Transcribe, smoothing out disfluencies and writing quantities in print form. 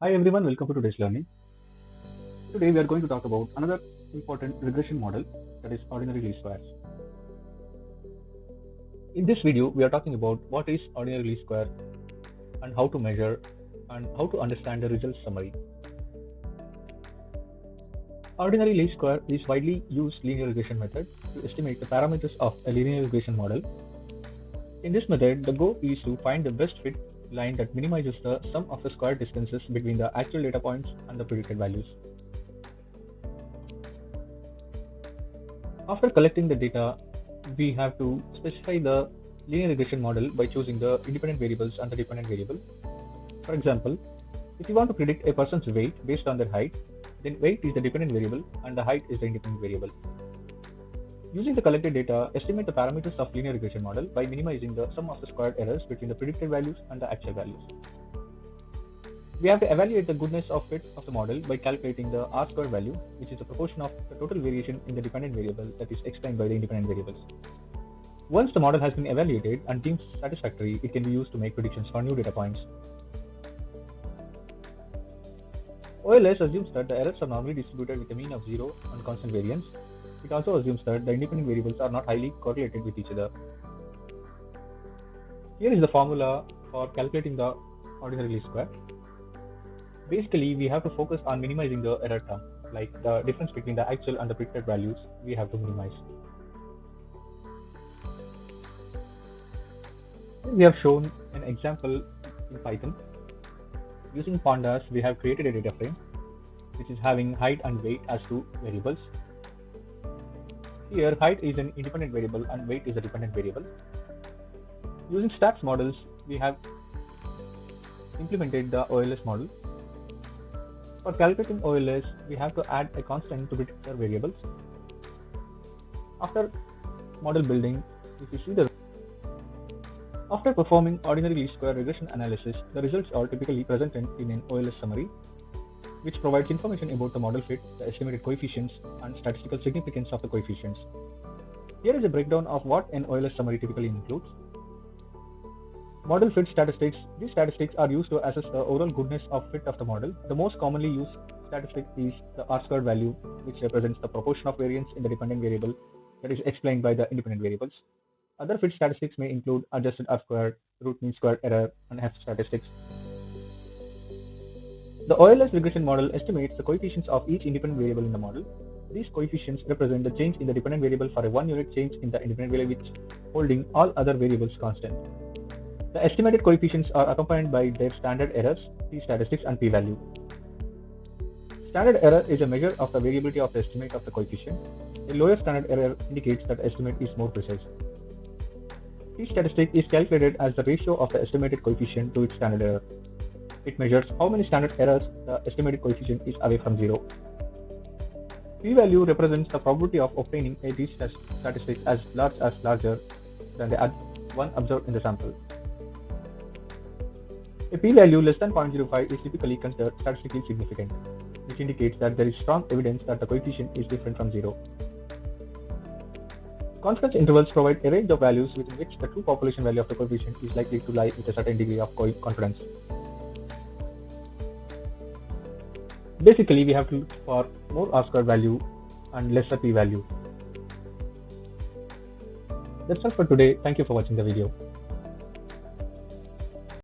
Hi everyone, welcome to today's learning. Today we are going to talk about another important regression model, that is ordinary least squares. In this video, we are talking about what is ordinary least square and how to measure and how to understand the result summary. Ordinary least square is widely used linear regression method to estimate the parameters of a linear regression model. In this method, the goal is to find the best fit line that minimizes the sum of the square distances between the actual data points and the predicted values. After collecting the data, we have to specify the linear regression model by choosing the independent variables and the dependent variable. For example, if you want to predict a person's weight based on their height, then weight is the dependent variable and the height is the independent variable. Using the collected data, estimate the parameters of linear regression model by minimizing the sum of the squared errors between the predicted values and the actual values. We have to evaluate the goodness of fit of the model by calculating the R-square value, which is the proportion of the total variation in the dependent variable that is explained by the independent variables. Once the model has been evaluated and deemed satisfactory, it can be used to make predictions for new data points. OLS assumes that the errors are normally distributed with a mean of 0 and constant variance. It also assumes that the independent variables are not highly correlated with each other. Here is the formula for calculating the ordinary least square. Basically, we have to focus on minimizing the error term, like the difference between the actual and the predicted values we have to minimize. We have shown an example in Python. Using pandas, we have created a data frame which is having height and weight as two variables. Here, height is an independent variable and weight is a dependent variable. Using stats models, we have implemented the OLS model. For calculating OLS, we have to add a constant to predictor variables. After model building, if you see after performing ordinary least square regression analysis, the results are typically presented in an OLS summary, which provides information about the model fit, the estimated coefficients, and statistical significance of the coefficients. Here is a breakdown of what an OLS summary typically includes. Model fit statistics. These statistics are used to assess the overall goodness of fit of the model. The most commonly used statistic is the R-square value, which represents the proportion of variance in the dependent variable that is explained by the independent variables. Other fit statistics may include adjusted R-squared, root mean squared error, and F statistics. The OLS regression model estimates the coefficients of each independent variable in the model. These coefficients represent the change in the dependent variable for a 1 unit change in the independent variable, which holding all other variables constant. The estimated coefficients are accompanied by their standard errors, t-statistics, and p-value. Standard error is a measure of the variability of the estimate of the coefficient. A lower standard error indicates that the estimate is more precise. T-statistic is calculated as the ratio of the estimated coefficient to its standard error. It measures how many standard errors the estimated coefficient is away from 0. P-value represents the probability of obtaining a t-statistic as larger than the one observed in the sample. A p-value less than 0.05 is typically considered statistically significant, which indicates that there is strong evidence that the coefficient is different from 0. Confidence intervals provide a range of values within which the true population value of the coefficient is likely to lie with a certain degree of confidence. Basically, we have to look for more R-squared value and lesser p-value. That's all for today. Thank you for watching the video.